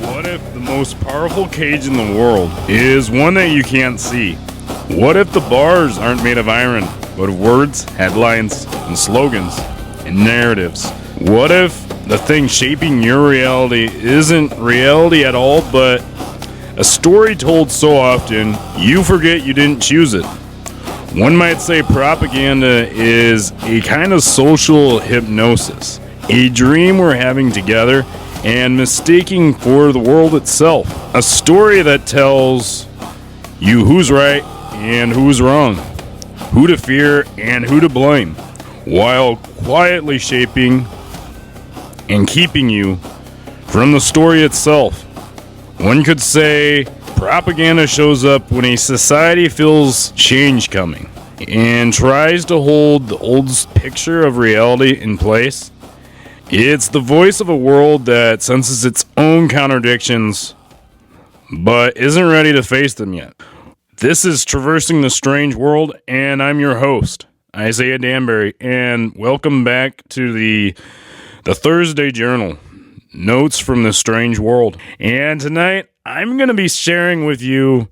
What if the most powerful cage in the world is one that you can't see? What if the bars aren't made of iron, but of words, headlines, and slogans, and narratives? What if the thing shaping your reality isn't reality at all, but a story told so often, you forget you didn't choose it? One might say propaganda is a kind of social hypnosis, a dream we're having together and mistaking for the world itself. A story that tells you who's right and who's wrong, who to fear and who to blame, while quietly shaping and keeping you from the story itself. One could say propaganda shows up when a society feels change coming and tries to hold the old picture of reality in place. It's the voice of a world that senses its own contradictions, but isn't ready to face them yet. This is Traversing the Strange World, and I'm your host, Isaiah Danbury, and welcome back to the Thursday Journal, Notes from the Strange World. And tonight, I'm going to be sharing with you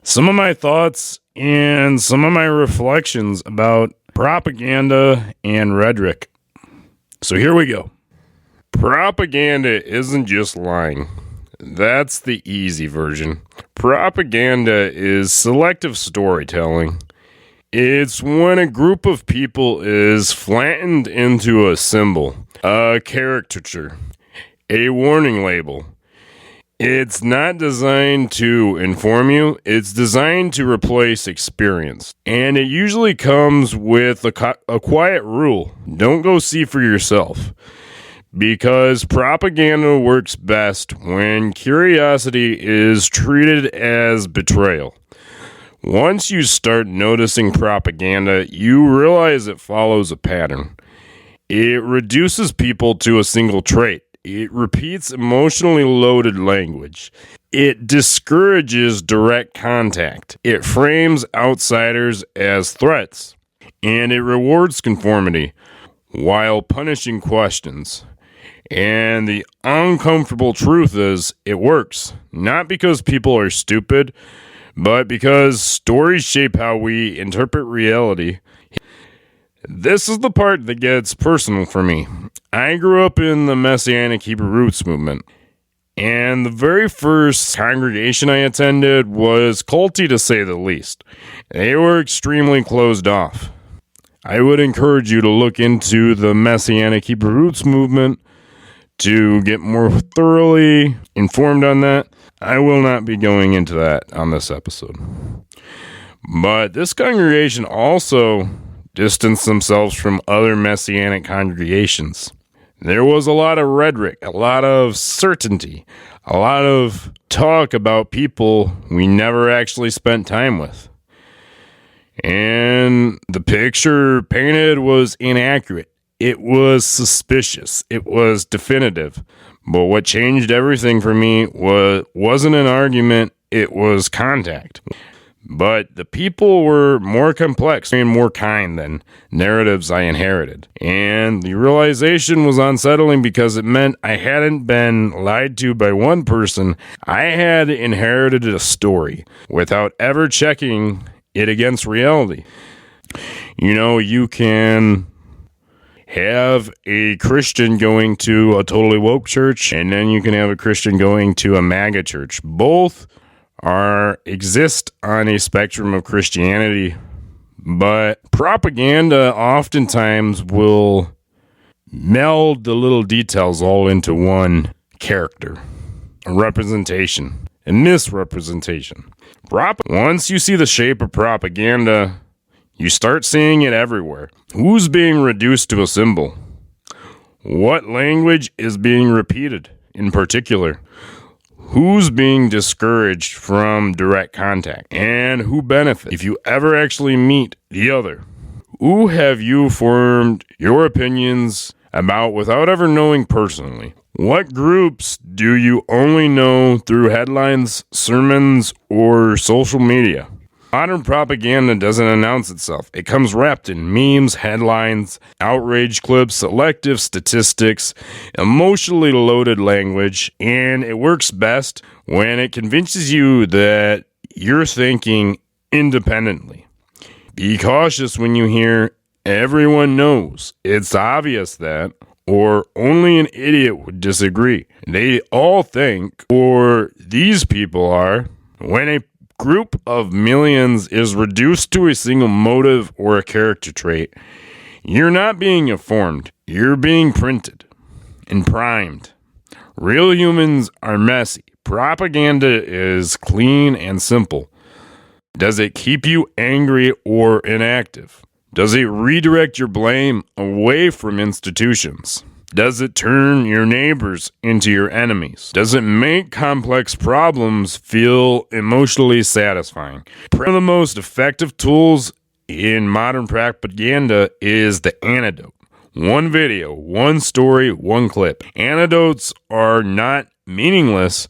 some of my thoughts and some of my reflections about propaganda and rhetoric. So here we go. Propaganda isn't just lying. That's the easy version. Propaganda is selective storytelling. It's when a group of people is flattened into a symbol, a caricature, a warning label. It's not designed to inform you, it's designed to replace experience. And it usually comes with a quiet rule. Don't go see for yourself. Because propaganda works best when curiosity is treated as betrayal. Once you start noticing propaganda, you realize it follows a pattern. It reduces people to a single trait. It repeats emotionally loaded language. It discourages direct contact. It frames outsiders as threats. And it rewards conformity while punishing questions. And the uncomfortable truth is, it works. Not because people are stupid, but because stories shape how we interpret reality. This is the part that gets personal for me. I grew up in the Messianic Hebrew Roots movement, and the very first congregation I attended was culty, to say the least. They were extremely closed off. I would encourage you to look into the Messianic Hebrew Roots movement to get more thoroughly informed on that. I will not be going into that on this episode. But this congregation also distanced themselves from other Messianic congregations. There was a lot of rhetoric, a lot of certainty, a lot of talk about people we never actually spent time with. And the picture painted was inaccurate. It was suspicious. It was definitive. But what changed everything for me wasn't an argument, it was contact. But the people were more complex and more kind than narratives I inherited. And the realization was unsettling because it meant I hadn't been lied to by one person. I had inherited a story without ever checking it against reality. You know, you can have a Christian going to a totally woke church, and then you can have a Christian going to a MAGA church. Both exist on a spectrum of Christianity, but propaganda oftentimes will meld the little details all into one character, a representation, a misrepresentation. Once you see the shape of propaganda, you start seeing it everywhere. Who's being reduced to a symbol? What language is being repeated in particular? Who's being discouraged from direct contact? And who benefits if you ever actually meet the other? Who have you formed your opinions about without ever knowing personally? What groups do you only know through headlines, sermons, or social media? Modern propaganda doesn't announce itself. It comes wrapped in memes, headlines, outrage clips, selective statistics, emotionally loaded language, and it works best when it convinces you that you're thinking independently. Be cautious when you hear everyone knows, it's obvious that, or only an idiot would disagree. They all think, or these people are. When a group of millions is reduced to a single motive or a character trait, you're not being informed. You're being printed and primed. Real humans are messy. Propaganda is clean and simple. Does it keep you angry or inactive? Does it redirect your blame away from institutions? Does it turn your neighbors into your enemies? Does it make complex problems feel emotionally satisfying? One of the most effective tools in modern propaganda is the antidote. One video, one story, one clip. Antidotes are not meaningless,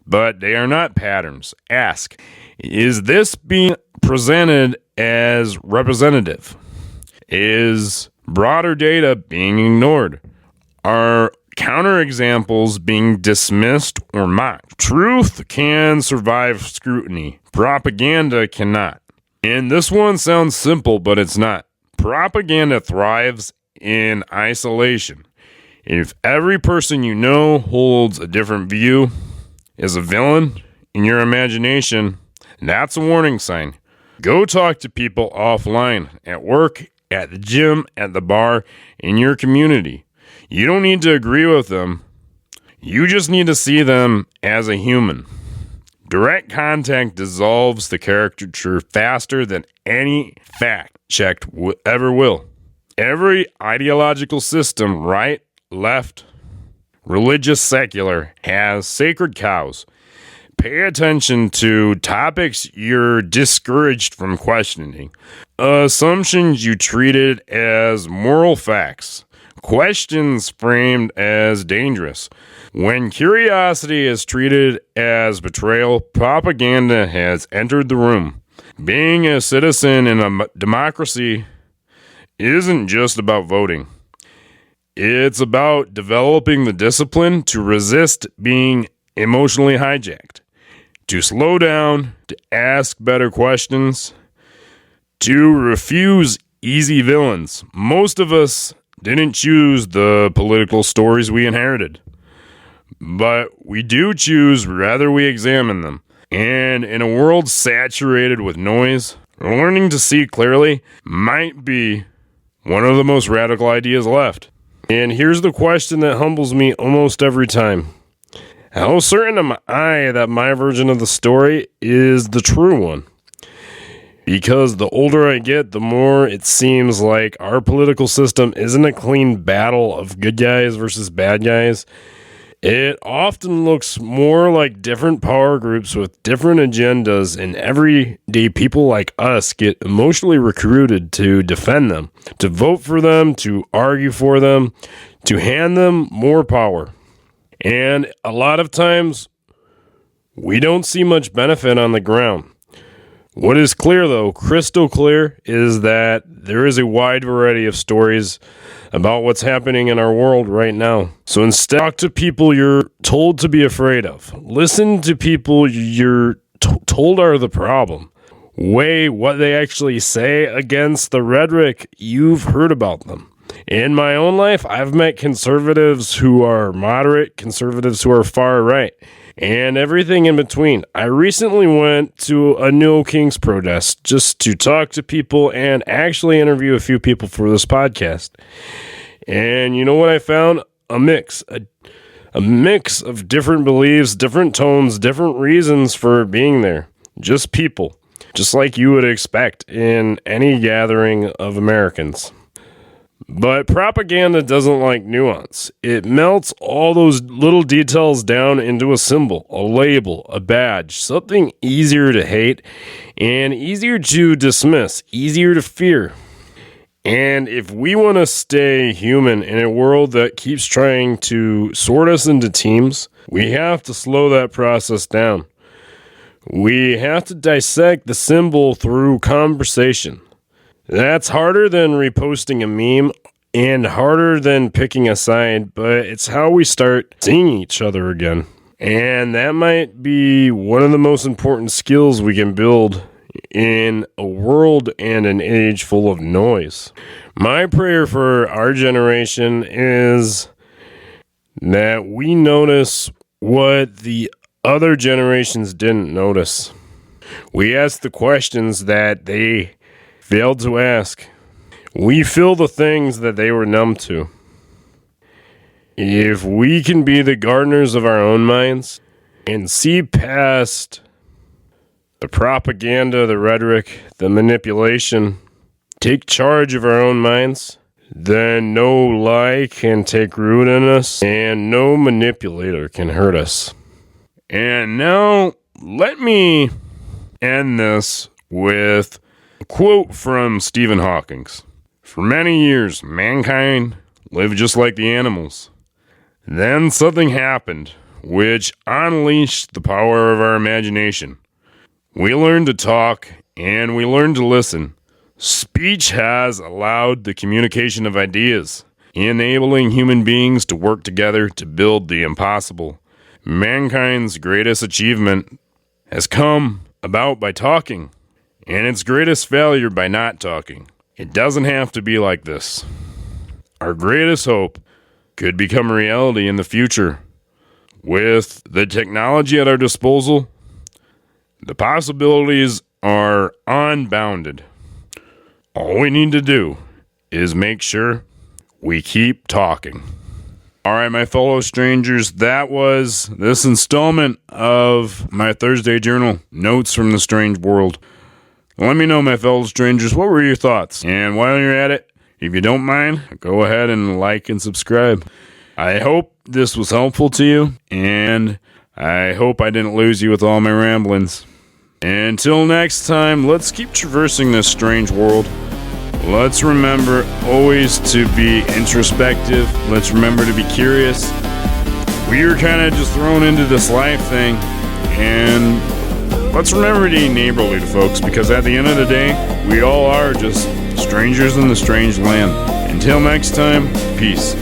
but they are not patterns. Ask, is this being presented as representative? Is broader data being ignored? Are counterexamples being dismissed or mocked? Truth can survive scrutiny. Propaganda cannot. And this one sounds simple, but it's not. Propaganda thrives in isolation. If every person you know holds a different view, is a villain in your imagination, that's a warning sign. Go talk to people offline, at work, at the gym, at the bar, in your community. You don't need to agree with them. You just need to see them as a human. Direct contact dissolves the caricature faster than any fact checked ever will. Every ideological system, right, left, religious, secular, has sacred cows. Pay attention to topics you're discouraged from questioning, assumptions you treated as moral facts, questions framed as dangerous. When curiosity is treated as betrayal, propaganda has entered the room. Being a citizen in a democracy isn't just about voting. It's about developing the discipline to resist being emotionally hijacked, to slow down, to ask better questions, to refuse easy villains. Most of us didn't choose the political stories we inherited, but we do choose whether we examine them. And in a world saturated with noise, learning to see clearly might be one of the most radical ideas left. And here's the question that humbles me almost every time. How certain am I that my version of the story is the true one? Because the older I get, the more it seems like our political system isn't a clean battle of good guys versus bad guys. It often looks more like different power groups with different agendas, and everyday people like us get emotionally recruited to defend them, to vote for them, to argue for them, to hand them more power. And a lot of times, we don't see much benefit on the ground. What is clear, though, crystal clear, is that there is a wide variety of stories about what's happening in our world right now. So instead, talk to people you're told to be afraid of. Listen to people you're told are the problem. Weigh what they actually say against the rhetoric you've heard about them. In my own life, I've met conservatives who are moderate, conservatives who are far right, and everything in between. I recently went to a No Kings protest just to talk to people and actually interview a few people for this podcast. And you know what I found? A mix of different beliefs, different tones, different reasons for being there. Just people, just like you would expect in any gathering of Americans. But propaganda doesn't like nuance. It melts all those little details down into a symbol, a label, a badge, something easier to hate and easier to dismiss, easier to fear. And if we want to stay human in a world that keeps trying to sort us into teams, we have to slow that process down. We have to dissect the symbol through conversation. That's harder than reposting a meme and harder than picking a side, but it's how we start seeing each other again. And that might be one of the most important skills we can build in a world and an age full of noise. My prayer for our generation is that we notice what the other generations didn't notice. We ask the questions that they failed to ask. We feel the things that they were numb to. If we can be the gardeners of our own minds and see past the propaganda, the rhetoric, the manipulation, take charge of our own minds, then no lie can take root in us and no manipulator can hurt us. And now let me end this with a quote from Stephen Hawking. For many years, mankind lived just like the animals. Then something happened which unleashed the power of our imagination. We learned to talk and we learned to listen. Speech has allowed the communication of ideas, enabling human beings to work together to build the impossible. Mankind's greatest achievement has come about by talking, and its greatest failure by not talking. It doesn't have to be like this. Our greatest hope could become reality in the future. With the technology at our disposal, the possibilities are unbounded. All we need to do is make sure we keep talking. All right, my fellow strangers, that was this installment of my Thursday journal, Notes from the Strange World. Let me know, my fellow strangers, what were your thoughts? And while you're at it, if you don't mind, go ahead and like and subscribe. I hope this was helpful to you, and I hope I didn't lose you with all my ramblings. Until next time, let's keep traversing this strange world. Let's remember always to be introspective. Let's remember to be curious. We are kind of just thrown into this life thing, and let's remember to be neighborly to folks, because at the end of the day, we all are just strangers in the strange land. Until next time, peace.